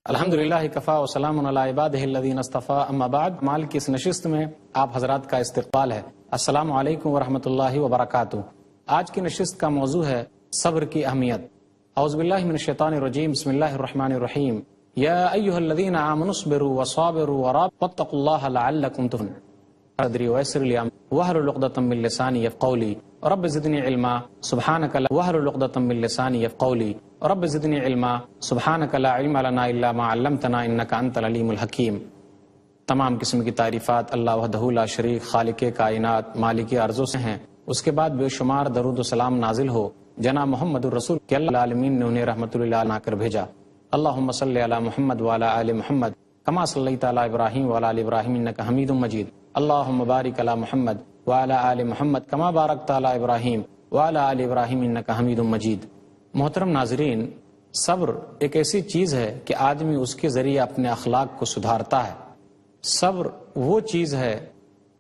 الحمدللہ کفا وسلام علی عبادہ الذین اصطفیٰ اما بعد۔ مال کی اس نشست میں آپ حضرات کا استقبال ہے۔ السلام علیکم ورحمۃ اللہ وبرکاتہ۔ آج کی نشست کا موضوع ہے صبر کی اہمیت۔ اعوذ باللہ من الشیطان الرجیم، بسم اللہ الرحمن الرحیم۔ یا ایھا الذین آمنوا اصبروا وصابروا ورابطوا واتقوا اللہ لعلکم تفلحون۔ صدری ویسر لی امری واحلل عقدۃ من لسانی یفقهوا قولی رب زدنی علما سبحانک لا واحلل عقدۃ من لسانی یفقهوا قولی رب زدنی علما سبحانک لا علم لنا الا ما علمتنا انک انت العلیم الحکیم۔ تمام قسم کی تعریفات اللہ وحدہ لا شریک خالق کائنات مالک ارض سے ہیں۔ اس کے بعد بے شمار درود و سلام نازل ہو جناب محمد الرسول کہ اللہ العالمین نے انہیں رحمت للہ بنا کر بھیجا۔ اللہم صلی علی محمد وعلی آل محمد کما صلیت علی ابراہیم وعلی آل ابراہیم انک حمید مجید۔ اللہم بارک علی محمد وعلی آل محمد کما بارکت علی ابراہیم وعلی آل ابراہیم انک حمید مجید۔ محترم ناظرین، صبر ایک ایسی چیز ہے کہ آدمی اس کے ذریعے اپنے اخلاق کو سدھارتا ہے۔ صبر وہ چیز ہے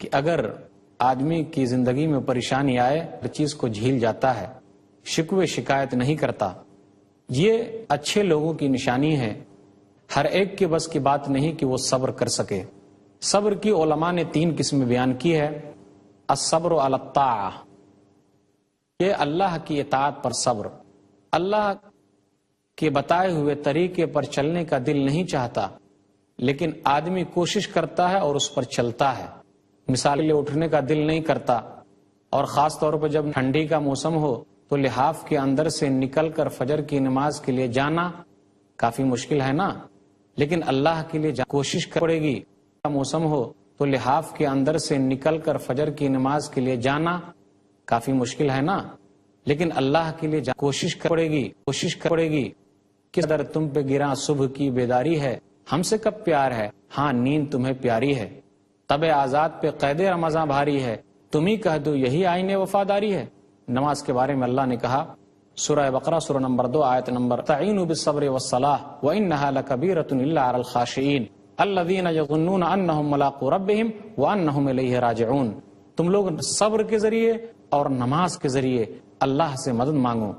کہ اگر آدمی کی زندگی میں پریشانی آئے ہر چیز کو جھیل جاتا ہے، شکوے شکایت نہیں کرتا۔ یہ اچھے لوگوں کی نشانی ہے۔ ہر ایک کے بس کی بات نہیں کہ وہ صبر کر سکے۔ صبر کی علماء نے 3 قسم بیان کی ہے۔ الصبر علی الطاعہ، یہ اللہ کی اطاعت پر صبر۔ اللہ کے بتائے ہوئے طریقے پر چلنے کا دل نہیں چاہتا، لیکن آدمی کوشش کرتا ہے اور اس پر چلتا ہے۔ مثال کے لیے اٹھنے کا دل نہیں کرتا، اور خاص طور پر جب ٹھنڈی کا موسم ہو تو لحاف کے اندر سے نکل کر فجر کی نماز کے لیے جانا کافی مشکل ہے نا، لیکن اللہ کے لیے کوشش پڑے گی۔ موسم ہو تو لحاف کے اندر سے نکل کر فجر کی نماز کے لیے جانا کافی مشکل ہے نا، لیکن اللہ کے لیے کوشش پڑے گی۔ کس قدر تم پہ گرا صبح کی بیداری ہے، ہم سے کب پیار ہے، ہاں نیند تمہیں پیاری ہے۔ تب آزاد پہ قید رمضاں بھاری ہے، تم ہی کہہ دو یہی آئین وفاداری ہے۔ نماز کے بارے میں اللہ نے کہا، سورہ بقرہ سورہ نمبر 2 آیت نمبر تعینوا بالصبر والصلاۃ وانھا لکبیرۃ الا علی الخاشعین الذین یظنون انہم ملاقو ربہم وانہم الیہ راجعون۔ تم لوگ صبر کے ذریعے اور نماز کے ذریعے اللہ سے مدد مانگو۔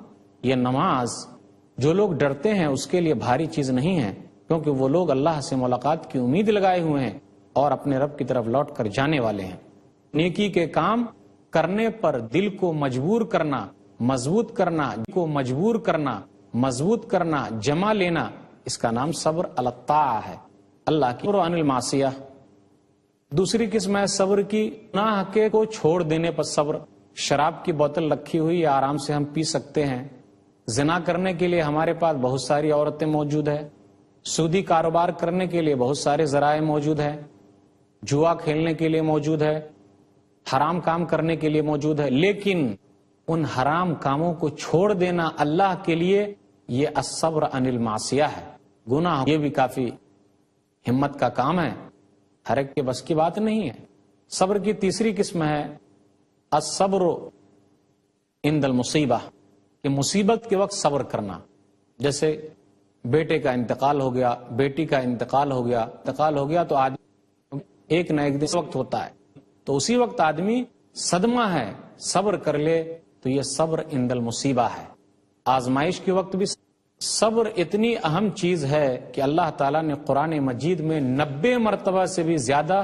یہ نماز جو لوگ ڈرتے ہیں اس کے لیے بھاری چیز نہیں ہے، کیونکہ وہ لوگ اللہ سے ملاقات کی امید لگائے ہوئے ہیں اور اپنے رب کی طرف لوٹ کر جانے والے ہیں۔ نیکی کے کام کرنے پر دل کو مجبور کرنا، مضبوط کرنا، جمع لینا، اس کا نام صبر علی الطاعہ ہے۔ اللہ کی عن المعصیہ۔ دوسری قسم ہے صبر کی گناہ کے کو چھوڑ دینے پر صبر۔ شراب کی بوتل رکھی ہوئی آرام سے ہم پی سکتے ہیں۔ زنا کرنے کے لیے ہمارے پاس بہت ساری عورتیں موجود ہیں۔ سودی کاروبار کرنے کے لیے بہت سارے ذرائع موجود ہیں۔ جوا کھیلنے کے لیے موجود ہے، حرام کام کرنے کے لیے موجود ہے، لیکن ان حرام کاموں کو چھوڑ دینا اللہ کے لیے یہ الصبر عن المعصیہ ہے۔ گناہ یہ بھی کافی ہمت کا کام ہے، ہر ایک کے بس کی بات نہیں ہے۔ صبر کی تیسری قسم ہے الصبر عند المصیبہ، کہ مصیبت کے وقت صبر کرنا۔ جیسے بیٹے کا انتقال ہو گیا، بیٹی کا انتقال ہو گیا تو آدمی ایک نہ ایک دن وقت ہوتا ہے، تو اسی وقت آدمی صدمہ ہے، صبر کر لے تو یہ صبر عند المصیبہ ہے۔ آزمائش کے وقت بھی صبر اتنی اہم چیز ہے کہ اللہ تعالیٰ نے قرآن مجید میں 90 مرتبہ سے بھی زیادہ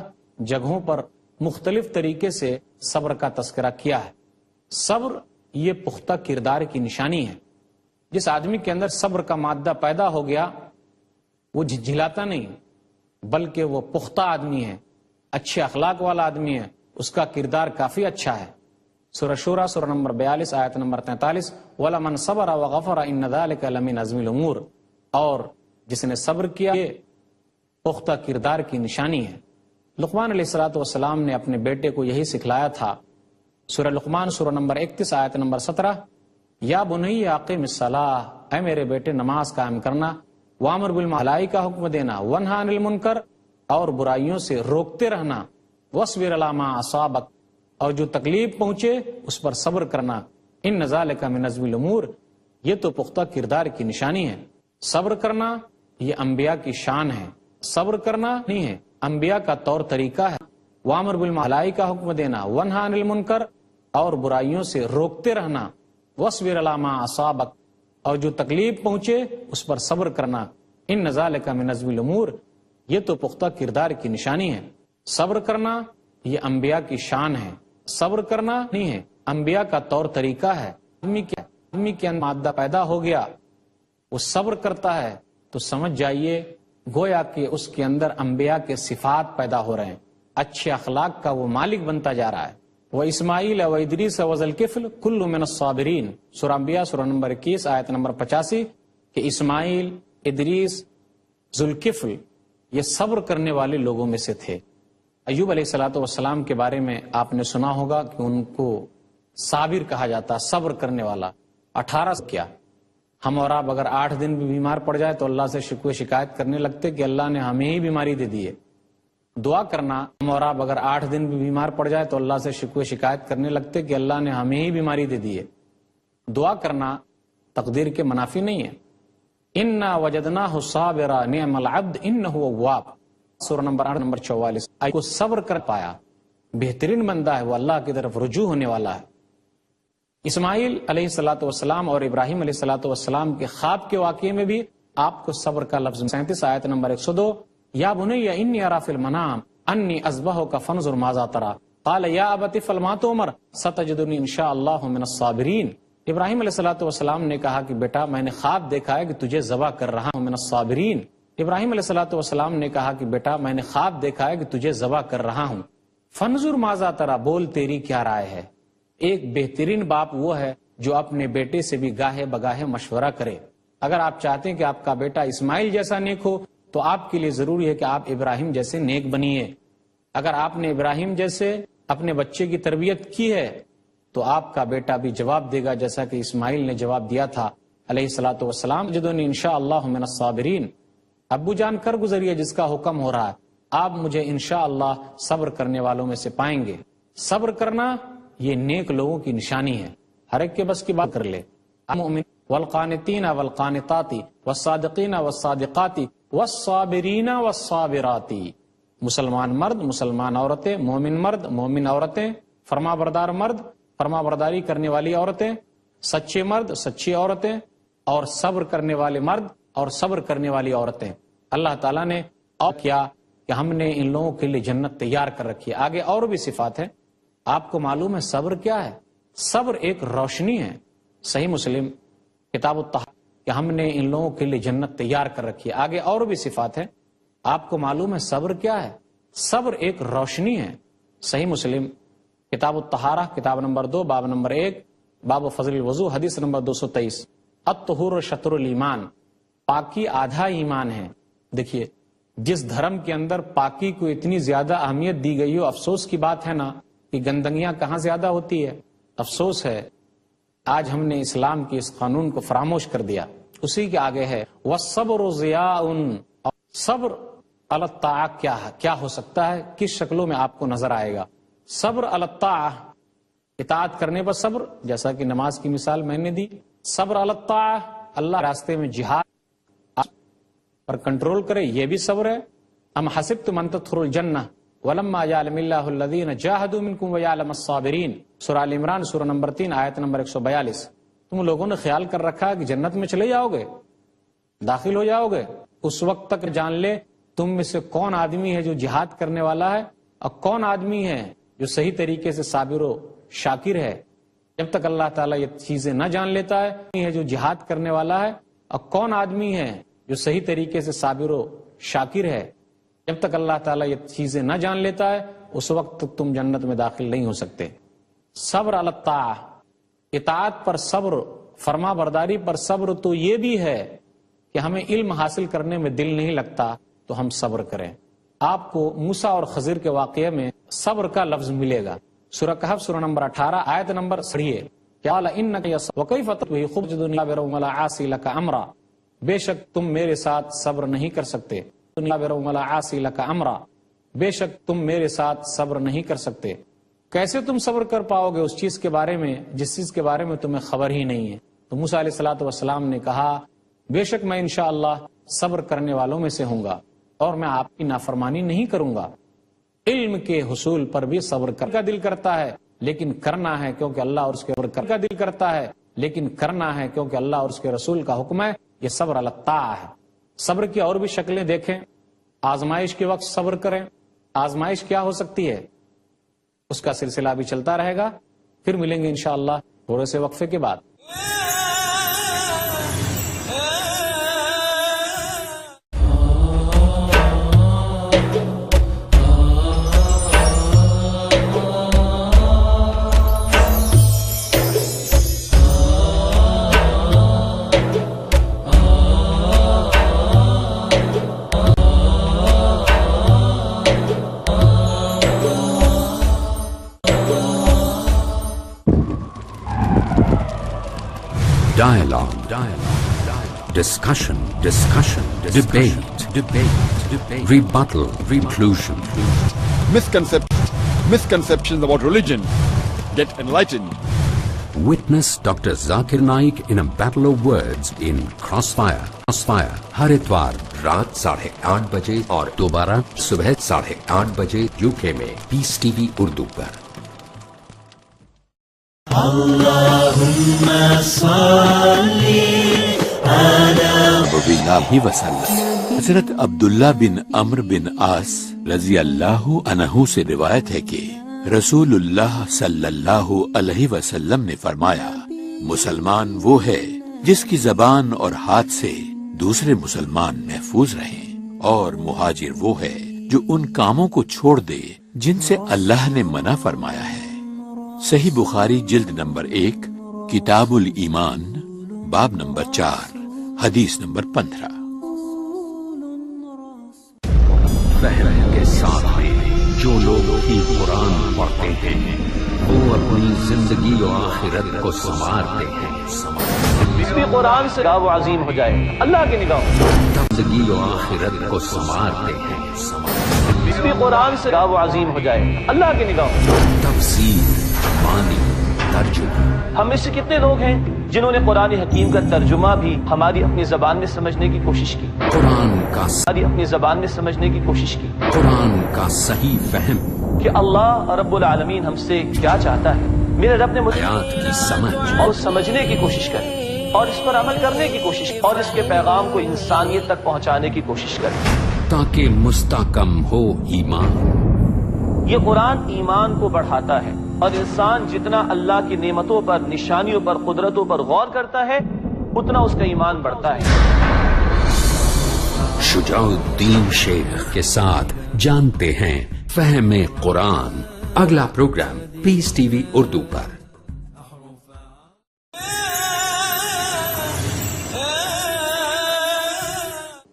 جگہوں پر مختلف طریقے سے صبر کا تذکرہ کیا ہے۔ صبر یہ پختہ کردار کی نشانی ہے۔ جس آدمی کے اندر صبر کا مادہ پیدا ہو گیا وہ جھجھلاتا نہیں، بلکہ وہ پختہ آدمی ہے، اچھے اخلاق والا آدمی ہے، اس کا کردار کافی اچھا ہے۔ سورہ شورى سورہ نمبر 42 آیت نمبر 43 وَلَمَنْ صَبَرَ وَغَفَرَ إِنَّ ذَلِكَ لَمِنْ عَزْمِ الْأُمُورِ، اور جس نے صبر کیا یہ پختہ کردار کی نشانی ہے۔ لقمان علیہ السلام نے اپنے بیٹے کو یہی سکھلایا تھا۔ سورہ لقمان سورہ نمبر 31 آیت نمبر 17 یا بنی اقم الصلاۃ، اے میرے بیٹے نماز قائم کرنا، وامر بالمعروف کا حکم دینا، ونہا عن المنکر، اور برائیوں سے روکتے رہنا، واصبر علی ما اصابک، اور جو تکلیف پہنچے اس پر صبر کرنا، ان ذالک من عزم الامور، یہ تو پختہ کردار کی نشانی ہے۔ صبر کرنا یہ انبیاء کی شان ہے، صبر کرنا نہیں ہے، انبیاء کا طور طریقہ ہے۔ وامر بالمعروف کا حکم دینا، ونہا عن المنکر، اور برائیوں سے روکتے رہنا، واصبر علی ما اصابک، اور جو تکلیف پہنچے اس پر صبر کرنا، ان ذالک من عزم الامور، یہ تو پختہ کردار کی نشانی ہے۔ صبر کرنا یہ انبیاء کی شان ہے، صبر کرنا نہیں ہے، انبیاء کا طور طریقہ ہے۔ آدمی کے اندر مادہ پیدا ہو گیا، وہ صبر کرتا ہے تو سمجھ جائیے گویا کہ اس کے اندر انبیاء کے صفات پیدا ہو رہے ہیں، اچھے اخلاق کا وہ مالک بنتا جا رہا ہے۔ وہ اسماعیل و ادریس و ذوالکفل کل من الصابرین، سورہ انبیاء سورہ نمبر 21 آیت نمبر 85، کہ اسماعیل، ادریس، ذوالکفل یہ صبر کرنے والے لوگوں میں سے تھے۔ ایوب علیہ الصلوۃ والسلام کے بارے میں آپ نے سنا ہوگا کہ ان کو صابر کہا جاتا، صبر کرنے والا۔ 18 کیا ہم اور آپ اگر 8 دن بھی بیمار پڑ جائے تو اللہ سے شکوے شکایت کرنے لگتے کہ اللہ نے ہمیں ہی بیماری دے دی ہے۔ دعا کرنا، ہم اور آپ اگر 8 دن بھی بیمار پڑ جائے تو اللہ سے شکوے شکایت کرنے لگتے کہ اللہ نے ہمیں ہی بیماری دے دی ہے۔ دعا کرنا تقدیر کے منافی نہیں ہے۔ انا وجدناہ صابرا نعم العبد انہ اواب، سورہ نمبر 8 نمبر 44۔ کو صبر کر پایا، بہترین بندہ ہے، وہ اللہ کی طرف رجوع ہونے والا ہے۔ اسماعیل علیہ الصلوۃ والسلام اور ابراہیم علیہ الصلوۃ والسلام کے خواب کے واقعے میں بھی آپ کو صبر کا لفظ 37 آیت نمبر 102، یا بنی انی اری فی المنام انی اذبحک فانظر ماذا تری قال یا ابت افعل ما تؤمر ستجدنی ان شاء اللہ من الصابرین۔ ابراہیم علیہ الصلوۃ والسلام نے کہا کہ بیٹا میں نے خواب دیکھا ہے کہ تجھے ذبح کر رہا ہوں، من الصابرین۔ ابراہیم علیہ الصلوۃ والسلام نے کہا کہ بیٹا میں نے خواب دیکھا ہے کہ تجھے ذبح کر رہا ہوں، فانظر ماذا تری، بول تیری کیا رائے ہے۔ ایک بہترین باپ وہ ہے جو اپنے بیٹے سے بھی گاہے بگاہے مشورہ کرے۔ اگر آپ چاہتے ہیں کہ آپ کا بیٹا اسماعیل جیسا نیک ہو تو آپ کے لیے ضروری ہے کہ آپ ابراہیم جیسے نیک بنیے۔ اگر آپ نے ابراہیم جیسے اپنے بچے کی تربیت کی ہے تو آپ کا بیٹا بھی جواب دے گا جیسا کہ اسماعیل نے جواب دیا تھا علیہ الصلوۃ والسلام، جدونی انشاءاللہ من الصابرین۔ ابو جان کر گزریے جس کا حکم ہو رہا ہے، آپ مجھے انشاءاللہ صبر کرنے والوں میں سے پائیں گے۔ صبر کرنا یہ نیک لوگوں کی نشانی ہے، ہر ایک کے بس کی بات کر لے۔ المؤمن والقانتین والقانتات والصادقین والصادقات والصابرین والصابرات، مسلمان مرد، مسلمان عورتیں، مومن مرد، مومن عورتیں، فرما بردار مرد، فرما برداری کرنے والی عورتیں، سچے مرد، سچی عورتیں، اور صبر کرنے والے مرد اور صبر کرنے والی عورتیں۔ اللہ تعالیٰ نے اور کیا کہ ہم نے ان لوگوں کے لیے جنت تیار کر رکھی ہے۔ آگے اور بھی صفات ہیں۔ آپ کو معلوم ہے صبر کیا ہے؟ صبر ایک روشنی ہے۔ صحیح مسلم کتاب الطہارہ کہ ہم نے ان لوگوں کے لیے جنت تیار کر رکھی ہے۔ آگے اور بھی صفات ہیں۔ آپ کو معلوم ہے صبر کیا ہے؟ صبر ایک روشنی ہے۔ صحیح مسلم کتاب الطہارہ کتاب نمبر 2 باب نمبر 1 باب فضل الوضو حدیث نمبر 223، الطہور شطر الایمان، پاکی آدھا ایمان ہے۔ دیکھیے جس دھرم کے اندر پاکی کو اتنی زیادہ اہمیت دی گئی ہو، افسوس کی بات ہے نا کہ گندگیاں کہاں زیادہ ہوتی ہے۔ افسوس ہے آج ہم نے اسلام کے اس قانون کو فراموش کر دیا۔ اسی کے آگے ہے وَالصَّبْرُ ضِيَاءٌ، صبر علی الطاعہ کیا ہو سکتا ہے، کس شکلوں میں آپ کو نظر آئے گا۔ صبر علی الطاعہ، اطاعت کرنے پر صبر، جیسا کہ نماز کی مثال میں نے دی۔ صبر علی الطاعہ، اللہ راستے میں جہاد پر کنٹرول کرے، یہ بھی صبر ہے۔ ام حسبتم ان تدخلوا الجنہ ولما يعلم اللہ الذین جاہدوا منکم ویعلم الصابرین، سورہ ال عمران سورہ نمبر 3 آیت نمبر 142۔ تم لوگوں نے خیال کر رکھا کہ جنت میں چلے جاؤ گے، داخل ہو جاؤ گے، اس وقت تک جان لے تم میں سے کون آدمی ہے جو جہاد کرنے والا ہے اور کون آدمی ہے جو صحیح طریقے سے صابر و شاکر ہے۔ جب تک اللہ تعالیٰ یہ چیزیں نہ جان لیتا ہے جو جہاد کرنے والا ہے اور کون آدمی ہے جو صحیح طریقے سے صابر و شاکر ہے، جب تک اللہ تعالیٰ یہ چیزیں نہ جان لیتا ہے اس وقت تک تم جنت میں داخل نہیں ہو سکتے۔ صبر علی الطاعہ، اطاعت پر صبر، فرما برداری پر صبر، تو یہ بھی ہے کہ ہمیں علم حاصل کرنے میں دل نہیں لگتا تو ہم صبر کریں۔ آپ کو موسیٰ اور خضر کے واقعے میں صبر کا لفظ ملے گا۔ سورہ کہف سورہ نمبر 18 آیت نمبر سڑھیے، قال انک وکیف تطوی خبجدنی برو ملا عاصی لک امرا، بے شک تم میرے ساتھ صبر نہیں کر سکتے، برو ملا عاصی لک امرا، بے شک تم میرے ساتھ صبر نہیں کر سکتے۔ کیسے تم صبر کر پاؤ گے اس چیز کے بارے میں جس چیز کے بارے میں تمہیں خبر ہی نہیں ہے؟ تو موسیٰ علیہ الصلوۃ والسلام نے کہا بے شک میں انشاءاللہ صبر کرنے والوں میں سے ہوں گا اور میں آپ کی نافرمانی نہیں کروں گا۔ علم کے حصول پر بھی صبر کا دل کرتا ہے لیکن کرنا ہے کیونکہ اللہ اور اس کے کا دل کرتا ہے لیکن کرنا ہے کیونکہ اللہ اور اس کے رسول کا حکم ہے، یہ صبر علی الطاعہ ہے۔ صبر کی اور بھی شکلیں دیکھیں. آزمائش کے وقت صبر کریں. آزمائش کیا ہو سکتی ہے اس کا سلسلہ بھی چلتا رہے گا. پھر ملیں گے انشاءاللہ تھوڑے سے وقفے کے بعد. Dialogue. Discussion. Debate. Rebuttal. Conclusion. Misconceptions about religion. Get enlightened. Witness Dr. Zakir Naik in a battle of words in Crossfire. ہر اتوار رات 8:30 بجے اور دوبارہ صبح 8:30 بجے UK میں پیس ٹی وی اردو پر. اللهم صل على وسلم. حضرت عبداللہ بن عمرو بن عاص رضی اللہ عنہ سے روایت ہے کہ رسول اللہ صلی اللہ علیہ وسلم نے فرمایا، مسلمان وہ ہے جس کی زبان اور ہاتھ سے دوسرے مسلمان محفوظ رہیں، اور مہاجر وہ ہے جو ان کاموں کو چھوڑ دے جن سے اللہ نے منع فرمایا ہے. صحیح بخاری جلد نمبر 1 کتاب الایمان باب نمبر 4 حدیث نمبر 15. فہم کے ساتھ میں جو لوگ ہی قرآن پڑھتے ہیں وہ اپنی زندگی و آخرت کو سنوارتے ہیں. اس بھی قرآن سے وہ عظیم ہو جائے اللہ کی نگاہوں. زندگی و آخرت کو سنوارتے ہیں. اس بھی قرآن سے وہ عظیم ہو جائے اللہ کی نگاہوں. تفسیر، معنی، ترجمہ. ہم میں سے کتنے لوگ ہیں جنہوں نے قرآن حکیم کا ترجمہ بھی ہماری اپنی زبان میں سمجھنے کی کوشش کی، قرآن کا اپنی زبان میں سمجھنے کی کوشش کی، قرآن کا صحیح فہم، کہ اللہ رب العالمین ہم سے کیا چاہتا ہے. میرے رب نے مجھے آیات کی سمجھ اور سمجھنے کی کوشش کرے اور اس پر عمل کرنے کی کوشش اور اس کے پیغام کو انسانیت تک پہنچانے کی کوشش کرے تاکہ مستحکم ہو ایمان. یہ قرآن ایمان کو بڑھاتا ہے، اور انسان جتنا اللہ کی نعمتوں پر، نشانیوں پر، قدرتوں پر غور کرتا ہے اتنا اس کا ایمان بڑھتا ہے. شجاع الدین شیخ کے ساتھ جانتے ہیں فہم قرآن. اگلا پروگرام پیس ٹی وی اردو پر.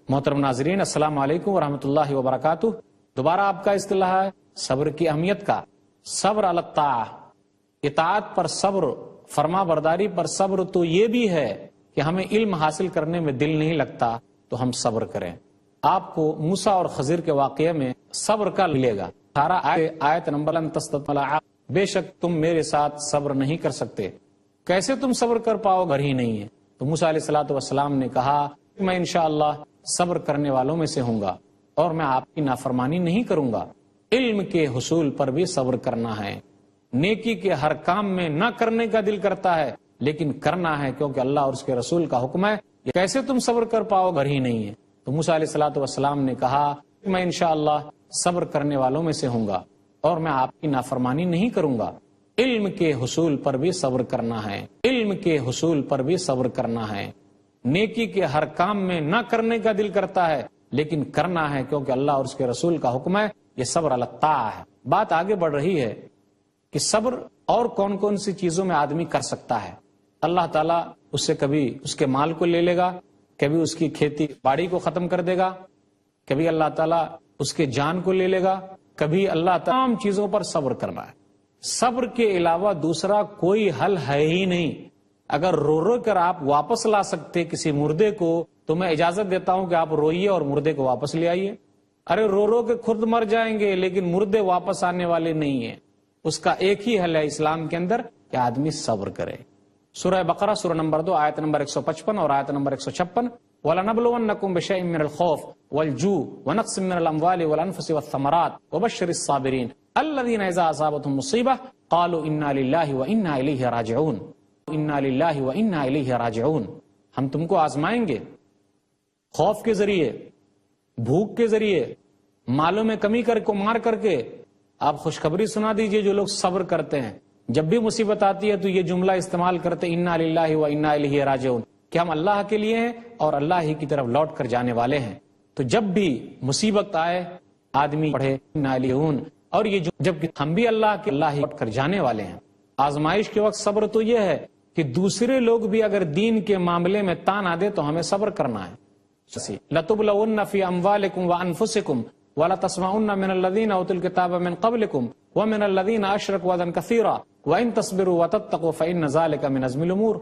محترم ناظرین، السلام علیکم ورحمۃ اللہ وبرکاتہ. دوبارہ آپ کا اصطلاح ہے صبر کی اہمیت کا. صبر علی الطاعہ، اطاعت پر صبر، فرما برداری پر صبر. تو یہ بھی ہے کہ ہمیں علم حاصل کرنے میں دل نہیں لگتا تو ہم صبر کریں. آپ کو موسیٰ اور خضر کے واقعے میں صبر کا ملے گا. آیت نمبر لن تستطيعوا، بے شک تم میرے ساتھ صبر نہیں کر سکتے. کیسے تم صبر کر پاؤ، گھر ہی نہیں ہے. تو موسیٰ علیہ الصلوۃ والسلام نے کہا کہ میں انشاءاللہ صبر کرنے والوں میں سے ہوں گا اور میں آپ کی نافرمانی نہیں کروں گا. علم کے حصول پر بھی صبر کرنا ہے. نیکی کے ہر کام میں نہ کرنے کا دل کرتا ہے لیکن کرنا ہے کیونکہ اللہ اور اس کے رسول کا حکم ہے. کیسے تم صبر کر پاؤ، گھر ہی نہیں ہے. تو موسیٰ علیہ الصلوۃ والسلام نے کہا کہ میں انشاءاللہ صبر کرنے والوں میں سے ہوں گا اور میں آپ کی نافرمانی نہیں کروں گا. علم کے حصول پر بھی صبر کرنا ہے. علم کے حصول پر بھی صبر کرنا ہے. نیکی کے ہر کام میں نہ کرنے کا دل کرتا ہے لیکن کرنا ہے کیونکہ اللہ اور اس کے رسول کا حکم ہے. یہ صبر علی الطاعہ ہے. بات آگے بڑھ رہی ہے کہ صبر اور کون کون سی چیزوں میں آدمی کر سکتا ہے. اللہ تعالیٰ اس سے کبھی اس کے مال کو لے لے گا، کبھی اس کی کھیتی باڑی کو ختم کر دے گا، کبھی اللہ تعالیٰ اس کے جان کو لے لے گا، کبھی اللہ تمام چیزوں پر صبر کرنا ہے. صبر کے علاوہ دوسرا کوئی حل ہے ہی نہیں. اگر رو رو کر آپ واپس لا سکتے کسی مردے کو تو میں اجازت دیتا ہوں کہ آپ روئیے اور مردے کو واپس لے آئیے. ارے رو رو کے خود مر جائیں گے لیکن مردے واپس آنے والے نہیں ہیں. اس کا ایک ہی حل ہے اسلام کے اندر کہ آدمی صبر کرے. سورہ بقرہ سورہ نمبر 2 آیت نمبر 155 اور آیت نمبر 156. وَلَنَبْلُوَنَّكُمْ بِشَيْءٍ مِّنَ الْخَوْفِ وَالْجُوعِ وَنَقْصٍ مِّنَ الْأَمْوَالِ وَالْأَنفُسِ وَالثَّمَرَاتِ وَبَشِّرِ الصَّابِرِينَ الَّذِينَ إِذَا أَصَابَتْهُمْ مُصِيبَةٌ قَالُوا إِنَّا لِلَّهِ وَإِنَّا إِلَيْهِ راجعون. إِنَّا لِلَّهِ وَإِنَّا إِلَيْهِ راجعون. ہم تم کو آزمائیں گے خوف کے ذریعے، بھوک کے ذریعے، مالوں میں کمی کو مار کر کے آپ خوشخبری سنا دیجئے جو لوگ صبر کرتے ہیں. جب بھی مصیبت آتی ہے تو یہ جملہ استعمال کرتے انا للہ و انا الیہ راجعون، کہ ہم اللہ کے لیے ہیں اور اللہ ہی کی طرف لوٹ کر جانے والے ہیں. تو جب بھی مصیبت آئے آدمی پڑھے انا الیہ، اور یہ جب ہم بھی اللہ کے اللہ ہی لوٹ کر جانے والے ہیں. آزمائش کے وقت صبر تو یہ ہے کہ دوسرے لوگ بھی اگر دین کے معاملے میں تان آ دے تو ہمیں صبر کرنا ہے. لَتُبْلَوُنَّ فِي أَمْوَالِكُمْ وَأَنفُسِكُمْ وَلَتَسْمَعُنَّ مِنَ الَّذِينَ أُوتُوا الْكِتَابَ مِنْ قَبْلِكُمْ وَمِنَ الَّذِينَ أَشْرَكُوا أَذًى كَثِيرًا وَإِن تَصْبِرُوا وَتَتَّقُوا فَإِنَّ ذَلِكَ مِنْ عَزْمِ الْأُمُورِ.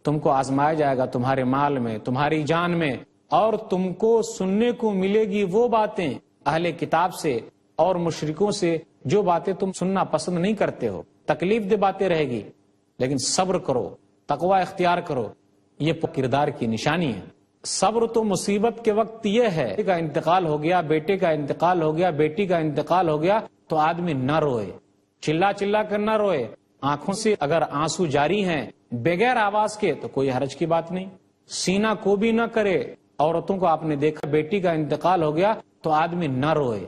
تم کو آزمایا جائے گا تمہارے مال میں، تمہاری جان میں، اور تم کو سننے کو ملے گی وہ باتیں اہل کتاب سے اور مشرکوں سے جو باتیں تم سننا پسند نہیں کرتے ہو. تکلیف دہ باتیں رہے گی، لیکن صبر کرو، تقوی اختیار کرو. یہ کردار کی نشانی ہے. صبر تو مصیبت کے وقت یہ ہے کہ انتقال ہو گیا، بیٹے کا انتقال ہو گیا، بیٹی کا انتقال ہو گیا تو آدمی نہ روئے، چلا چلا کر نہ روئے. آنکھوں سے اگر آنسو جاری ہیں بغیر آواز کے تو کوئی حرج کی بات نہیں. سینہ کو بھی نہ کرے. عورتوں کو آپ نے دیکھا بیٹی کا انتقال ہو گیا تو آدمی نہ روئے،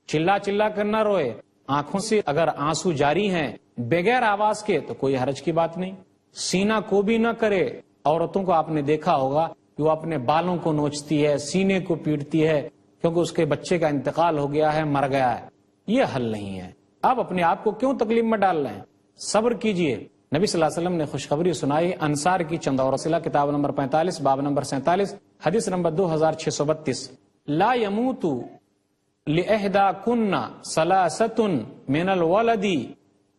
چلا چلا کر نہ روئے. آنکھوں سے اگر آنسو جاری ہیں بغیر آواز کے تو کوئی حرج کی بات نہیں. سینہ کو بھی نہ کرے. عورتوں کو آپ نے دیکھا ہوگا کہ وہ اپنے بالوں کو نوچتی ہے، سینے کو پیٹتی ہے کیونکہ اس کے بچے کا انتقال ہو گیا ہے، مر گیا ہے. یہ حل نہیں ہے. آپ اپنے آپ کو کیوں تکلیف میں ڈال رہے ہیں؟ صبر کیجئے. نبی صلی اللہ علیہ وسلم نے خوشخبری سنائی انصار کی چند اور رسولہ، کتاب نمبر 45 باب نمبر 47 حدیث نمبر 2632. لا يموت لإحداكن ثلاثة من الولد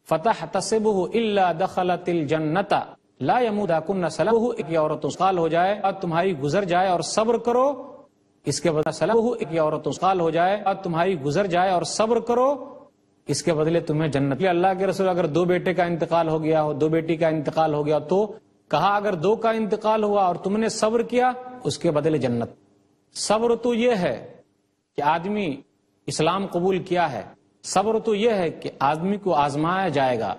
فتحتسبه الا دخلت الجنة. لا يموتكن ثلاثة. ایک عورت انتقال ہو جائے اور تمہاری گزر جائے اور صبر کرو، اس کے بدلے ایک عورت انتقال ہو جائے اور تمہاری گزر جائے اور صبر کرو، اس کے بدلے تمہیں جنت. اللہ کے رسول اگر 2 بیٹے کا انتقال ہو گیا ہو، 2 بیٹی کا انتقال ہو گیا تو کہا اگر 2 کا انتقال ہوا اور تم نے صبر کیا اس کے بدلے جنت. صبر تو یہ ہے کہ آدمی اسلام قبول کیا ہے. صبر تو یہ ہے کہ آدمی کو آزمایا جائے گا،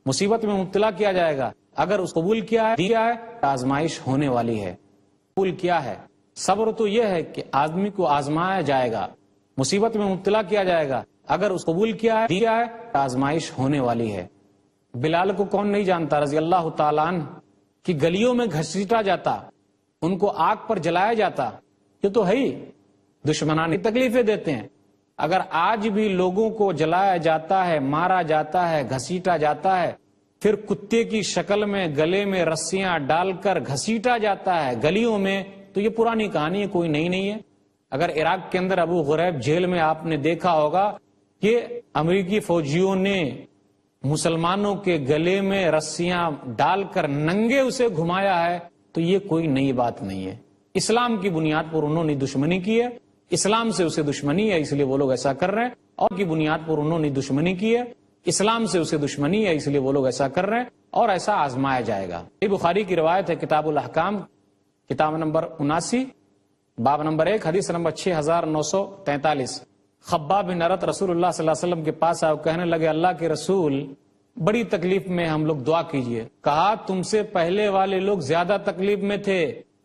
مصیبت میں مبتلا کیا جائے گا. اگر اس قبول کیا ہے آزمائش ہونے والی ہے. قبول کیا ہے. صبر تو یہ ہے کہ آدمی کو آزمایا جائے گا، مصیبت میں مبتلا کیا جائے گا. اگر اس قبول کیا ہے آزمائش ہونے والی ہے. بلال کو کون نہیں جانتا رضی اللہ تعالیٰ عنہ کہ گلیوں میں گھسیٹا جاتا، ان کو آگ پر جلایا جاتا. یہ تو ہے ہی دشمنان تکلیفیں دیتے ہیں. اگر آج بھی لوگوں کو جلایا جاتا ہے، مارا جاتا ہے، گھسیٹا جاتا ہے، پھر کتے کی شکل میں گلے میں رسیاں ڈال کر گھسیٹا جاتا ہے گلیوں میں، تو یہ پرانی کہانی ہے، کوئی نئی نہیں ہے. اگر عراق کے اندر ابو غریب جیل میں آپ نے دیکھا ہوگا کہ امریکی فوجیوں نے مسلمانوں کے گلے میں رسیاں ڈال کر ننگے اسے گھمایا ہے، تو یہ کوئی نئی بات نہیں ہے. اسلام کی بنیاد پر انہوں نے دشمنی کی ہے، اسلام سے اسے دشمنی ہے اس لیے وہ لوگ ایسا کر رہے ہیں. اور کی بنیاد پر انہوں نے دشمنی کی ہے، اسلام سے اسے دشمنی ہے اس لیے وہ لوگ ایسا کر رہے ہیں، اور ایسا آزمایا جائے گا. یہ بخاری کی روایت ہے، کتاب الاحکام کتاب نمبر 79 باب نمبر 1 حدیث نمبر 6943. خباب بن ارت رسول اللہ صلی اللہ علیہ وسلم کے پاس آئے، کہنے لگے اللہ کے رسول بڑی تکلیف میں ہم لوگ دعا کیجئے. کہا تم سے پہلے والے لوگ زیادہ تکلیف میں تھے،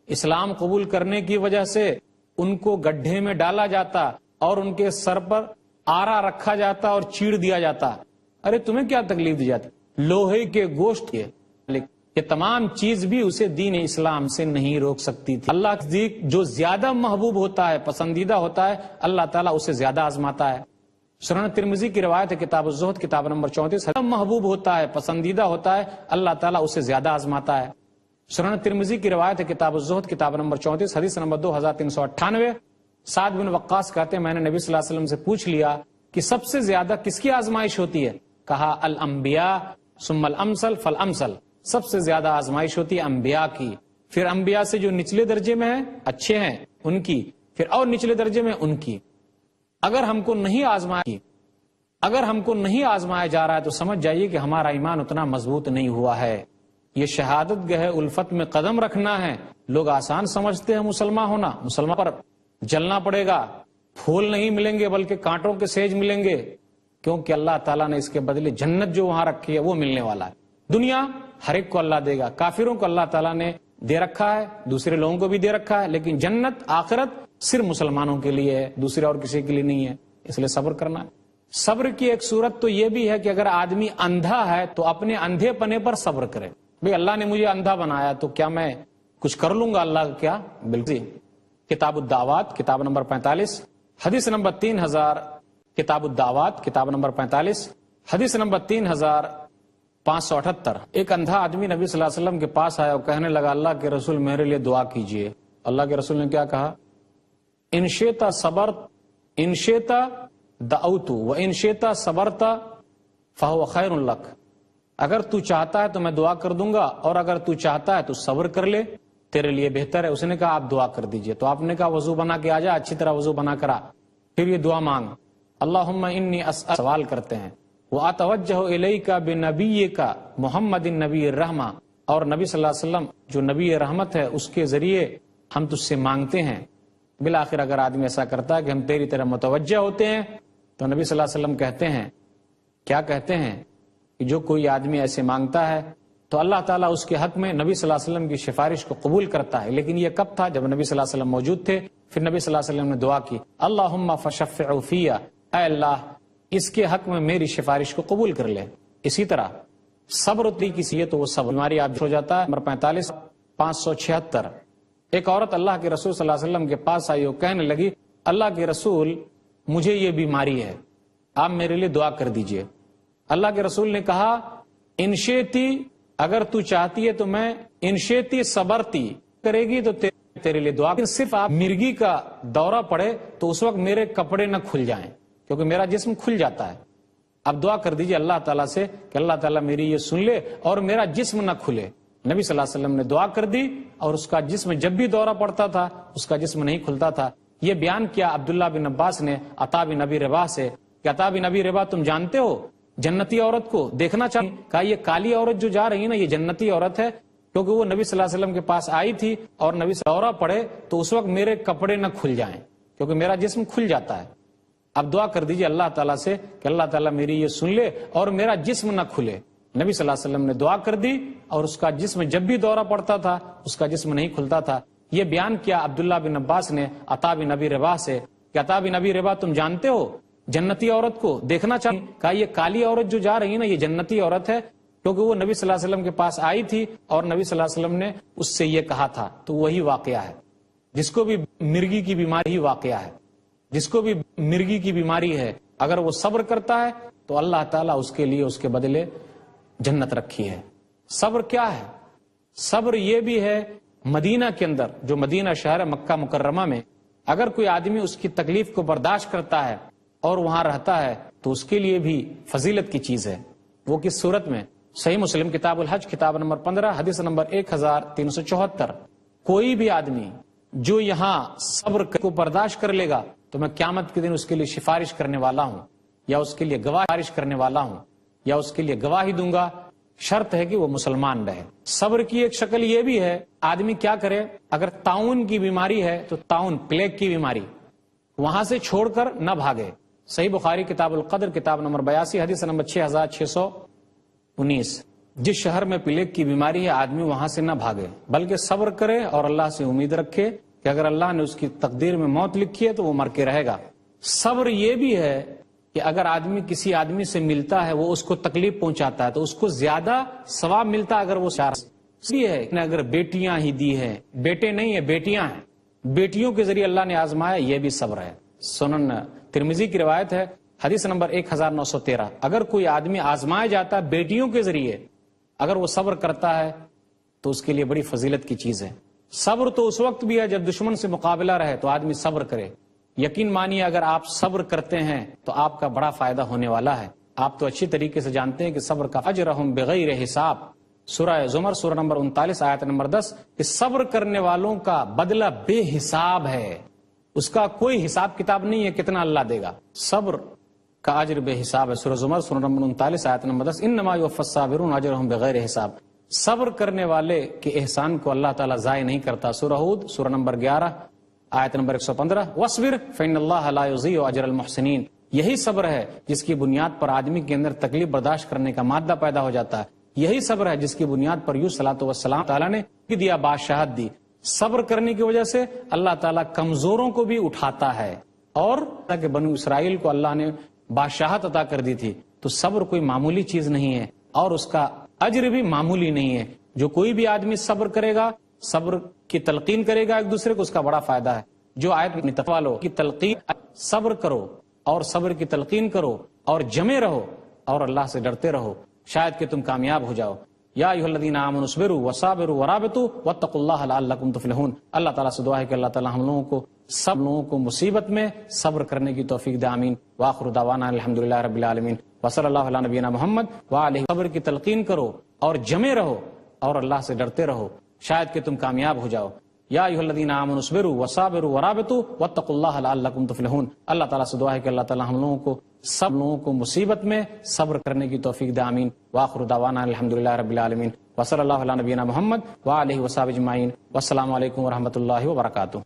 اسلام قبول کرنے کی وجہ سے ان کو گڈھے میں ڈالا جاتا اور ان کے سر پر آرا رکھا جاتا اور چیڑ دیا جاتا. ارے تمہیں کیا تکلیف دی جاتی؟ لوہے کے گوشت کے. یہ تمام چیز بھی اسے دین اسلام سے نہیں روک سکتی تھی. اللہ کے نزدیک جو زیادہ محبوب ہوتا ہے، پسندیدہ ہوتا ہے، اللہ تعالیٰ اسے زیادہ آزماتا ہے. سنن ترمذی کی روایت ہے، کتاب الزہد کتاب نمبر 34 محبوب ہوتا ہے، پسندیدہ ہوتا ہے، اللہ تعالیٰ اسے زیادہ آزماتا ہے. سنن ترمذی کی روایت ہے، کتاب الزہد کتاب نمبر 34 حدیث نمبر 2398. سعد بن وقاص کہتے ہیں میں نے نبی صلی اللہ علیہ وسلم سے پوچھ لیا کہ سب سے زیادہ کس کی آزمائش ہوتی ہے؟ کہا الانبیاء ثم الامثل فالامثل. سب سے زیادہ آزمائش ہوتی ہے انبیاء کی، پھر انبیاء سے جو نچلے درجے میں ہیں، اچھے ہیں، ان کی، پھر اور نچلے درجے میں ان کی. اگر ہم کو نہیں آزمایا جا رہا ہے تو سمجھ جائیے کہ ہمارا ایمان اتنا مضبوط نہیں ہوا ہے. یہ شہادت گہ الفت میں قدم رکھنا ہے. لوگ آسان سمجھتے ہیں مسلمان ہونا، مسلمان پر جلنا پڑے گا، پھول نہیں ملیں گے بلکہ کانٹوں کے سیج ملیں گے، کیونکہ اللہ تعالیٰ نے اس کے بدلے جنت جو وہاں رکھی ہے وہ ملنے والا ہے. دنیا ہر ایک کو اللہ دے گا. کافروں کو اللہ تعالیٰ نے دے رکھا ہے، دوسرے لوگوں کو بھی دے رکھا ہے، لیکن جنت آخرت صرف مسلمانوں کے لیے ہے، دوسرے اور کسی کے لیے نہیں ہے، اس لیے صبر کرنا ہے۔ صبر کی ایک صورت تو یہ بھی ہے کہ اگر آدمی اندھا ہے تو اپنے اندھے پنے پر صبر کرے۔ بھئی اللہ نے مجھے اندھا بنایا تو کیا میں کچھ کر لوں گا اللہ کا کیا؟ بالکل۔ کتاب الدعوات کتاب نمبر 45 حدیث نمبر 3000، کتاب الدعوات کتاب نمبر 45 حدیث نمبر 3578۔ ایک اندھا آدمی نبی صلی اللہ علیہ وسلم کے پاس آیا اور کہنے لگا اللہ کے رسول میرے لیے دعا کیجئے۔ اللہ کے رسول نے کیا کہا؟ ان شئت صبرت ان شئت دعوت و ان شئت صبرت فهو خیر لک۔ اگر تو چاہتا ہے تو میں دعا کر دوں گا، اور اگر تو چاہتا ہے تو صبر کر لے، تیرے لیے بہتر ہے۔ اس نے کہا آپ دعا کر دیجئے، تو آپ نے کہا وضو بنا کے آ جا، اچھی طرح وضو بنا کرا، پھر یہ دعا مانگ، اللہم انی اسأل، سوال کرتے ہیں، واتوجہ الیک بنبیک محمد النبی الرحمہ، اور نبی صلی اللہ علیہ وسلم جو نبی رحمت ہے اس کے ذریعے ہم تجھ سے مانگتے ہیں۔ بالآخر اگر آدمی ایسا کرتا ہے کہ ہم تیری طرح متوجہ ہوتے ہیں تو نبی صلی اللہ علیہ وسلم کہتے ہیں، کیا کہتے ہیں کہ جو کوئی آدمی ایسے مانگتا ہے تو اللہ تعالیٰ اس کے حق میں نبی صلی اللہ علیہ وسلم کی سفارش کو قبول کرتا ہے۔ لیکن یہ کب تھا؟ جب نبی صلی اللہ علیہ وسلم موجود تھے۔ پھر نبی صلی اللہ علیہ وسلم نے دعا کی، اللہم فشفع فیہ، اے اللہ اس کے حق میں میری سفارش کو قبول کر لے۔ اسی طرح صبر کسی ہے تو وہ صبر بیماری آپ ہو جاتا ہے۔ نمبر 45 576۔ ایک عورت اللہ کے رسول صلی اللہ علیہ وسلم کے پاس آئی اور کہنے لگی اللہ کے رسول مجھے یہ بیماری ہے، آپ میرے لیے دعا کر دیجئے۔ اللہ کے رسول نے کہا انشیتی، اگر تو چاہتی ہے تو میں انشیتی صبرتی، کرے گی تو تیرے لیے دعا، صرف آپ مرگی کا دورہ پڑے تو اس وقت میرے کپڑے نہ کھل جائیں کیونکہ میرا جسم کھل جاتا ہے۔ اب دعا کر دیجئے اللہ تعالیٰ سے کہ اللہ تعالیٰ میری یہ سن لے اور میرا جسم نہ کھلے۔ نبی صلی اللہ علیہ وسلم نے دعا کر دی اور اس کا جسم جب بھی دورہ پڑتا تھا اس کا جسم نہیں کھلتا تھا۔ یہ بیان کیا عبداللہ بن عباس نے عطا بن ابی رباح سے کہ عطا بن ابی رباح تم جانتے ہو جنتی عورت کو دیکھنا چاہیے؟ کہا یہ کالی عورت جو جا رہی ہے نا یہ جنتی عورت ہے، کیونکہ وہ نبی صلی اللہ علیہ وسلم کے پاس آئی تھی اور نبی سے دورہ پڑے تو اس وقت میرے کپڑے نہ کھل جائیں کیونکہ میرا جسم کھل جاتا ہے۔ اب دعا کر دیجئے اللہ تعالیٰ سے کہ اللہ تعالیٰ میری یہ سن لے اور میرا جسم نہ کھلے۔ نبی صلی اللہ علیہ وسلم نے دعا کر دی اور اس کا جسم جب بھی دورہ پڑتا تھا اس کا جسم نہیں کھلتا تھا۔ یہ بیان کیا عبداللہ بن عباس نے عطا بن ابی رباح سے کہ عطا بن ابی رباح تم جانتے ہو جنتی عورت کو دیکھنا چاہیے؟ کہا یہ کالی عورت جو جا رہی ہے نا یہ جنتی عورت ہے، کیونکہ وہ نبی صلی اللہ علیہ وسلم کے پاس آئی تھی اور نبی صلی اللہ علیہ وسلم نے اس سے یہ کہا تھا۔ تو وہی واقعہ ہے، جس کو بھی مرگی کی بیماری ہی واقعہ ہے، جس کو بھی مرگی کی بیماری ہے اگر وہ صبر کرتا ہے تو اللہ تعالیٰ اس کے لیے اس کے بدلے جنت رکھی ہے۔ صبر کیا ہے؟ صبر یہ بھی ہے مدینہ کے اندر، جو مدینہ شہر مکہ مکرمہ میں اگر کوئی آدمی اس کی تکلیف کو برداشت کرتا ہے اور وہاں رہتا ہے تو اس کے لیے بھی فضیلت کی چیز ہے۔ وہ کس صورت میں؟ صحیح مسلم کتاب الحج کتاب نمبر 15 حدیث نمبر 1374۔ کوئی بھی آدمی جو یہاں صبر کو برداشت کر لے گا تو میں قیامت کے دن اس کے لیے سفارش کرنے والا ہوں یا اس کے لیے گواہی کرنے والا ہوں یا اس کے لیے گواہی دوں گا، شرط ہے کہ وہ مسلمان رہے۔ صبر کی ایک شکل یہ بھی ہے آدمی کیا کرے، اگر طاعون کی بیماری ہے تو طاعون پلیگ کی بیماری وہاں سے چھوڑ کر نہ بھاگے۔ صحیح بخاری کتاب القدر کتاب نمبر 82 حدیث نمبر 6619۔ جس شہر میں پلیگ کی بیماری ہے آدمی وہاں سے نہ بھاگے بلکہ صبر کرے اور اللہ سے امید رکھے کہ اگر اللہ نے اس کی تقدیر میں موت لکھی ہے تو وہ مر کے رہے گا۔ صبر یہ بھی ہے کہ اگر آدمی کسی آدمی سے ملتا ہے وہ اس کو تکلیف پہنچاتا ہے تو اس کو زیادہ ثواب ملتا ہے اگر وہ ہے۔ اگر بیٹیاں ہی دی ہیں، بیٹے نہیں ہیں بیٹیاں ہیں، بیٹیوں کے ذریعے اللہ نے آزمایا، یہ بھی صبر ہے۔ سنن ترمذی کی روایت ہے حدیث نمبر 1913۔ اگر کوئی آدمی آزمایا جاتا ہے بیٹیوں کے ذریعے اگر وہ صبر کرتا ہے تو اس کے لیے بڑی فضیلت کی چیز ہے۔ صبر تو اس وقت بھی ہے جب دشمن سے مقابلہ رہے تو آدمی صبر کرے۔ یقین مانیے اگر آپ صبر کرتے ہیں تو آپ کا بڑا فائدہ ہونے والا ہے۔ آپ تو اچھی طریقے سے جانتے ہیں کہ صبر کا اجرہم بغیر حساب، سورہ زمر سورہ نمبر 39 آیت نمبر 10، کہ صبر کرنے والوں کا بدلہ بے حساب ہے، اس کا کوئی حساب کتاب نہیں ہے کتنا اللہ دے گا۔ صبر کا اجر بے حساب ہے، سورہ زمر سورہ نمبر 39 آیت نمبر 10، انما یوفی الصابرون اجرہم بغیر حساب۔ صبر کرنے والے کے احسان کو اللہ تعالیٰ ضائع نہیں کرتا۔ سورہ ہود سورہ نمبر 11 آیت نمبر 115، وَاصْبِرْ فَإِنَّ اللَّهَ لَا يُضِيعُ أَجْرَ الْمُحْسِنِينَ۔ یہی صبر ہے جس کی بنیاد پر آدمی کے اندر تکلیف برداشت کرنے کا مادہ پیدا ہو جاتا ہے۔ یہی صبر ہے جس کی بنیاد پر یوسف صلاۃ والسلام تعالیٰ نے دیا بادشاہت دی. صبر کرنے کی وجہ سے اللہ تعالیٰ کمزوروں کو بھی اٹھاتا ہے. اور کہ بنو اسرائیل کو اللہ نے بادشاہت عطا کر دی تھی، تو صبر کوئی معمولی چیز نہیں ہے اور اس کا اجر بھی معمولی نہیں ہے. جو کوئی بھی آدمی صبر کرے گا، صبر کی تلقین کرے گا ایک دوسرے کو، اس کا بڑا فائدہ ہے. جو آیت میں تقوالو کی تلقین، صبر کرو اور صبر کی تلقین کرو اور جمے رہو اور اللہ سے ڈرتے رہو، شاید کہ تم کامیاب ہو جاؤ. یا ایھا الذین آمنوا اصبروا وصابروا ورابطوا واتقوا اللہ لعلکم تفلحون. اللہ تعالیٰ سے دعا ہے کہ اللہ تعالیٰ ہم لوگوں کو سب لوگوں کو مصیبت میں صبر کرنے کی توفیق دے. آمین. وآخر دعوانا الحمدللہ رب العالمین وصلی اللہ علی نبینا محمد وآلہ. صبر کی تلقین کرو اور جمے رہو اور اللہ سے ڈرتے رہو، شاید کہ تم کامیاب ہو جاؤ. یا ایھا الذین آمنوا اصبروا وصابروا ورابطوا واتقوا اللہ لعلکم تفلحون. اللہ تعالیٰ سے دعا ہے کہ اللہ تعالیٰ ہم لوگوں کو سب لوگوں کو مصیبت میں صبر کرنے کی توفیق دے. آمین. وآخر دعوانا الحمدللہ رب العالمین وصلی اللہ علی نبینا محمد وآلہ وصحبہ اجمعین. والسلام علیکم ورحمۃ اللہ وبرکاتہ.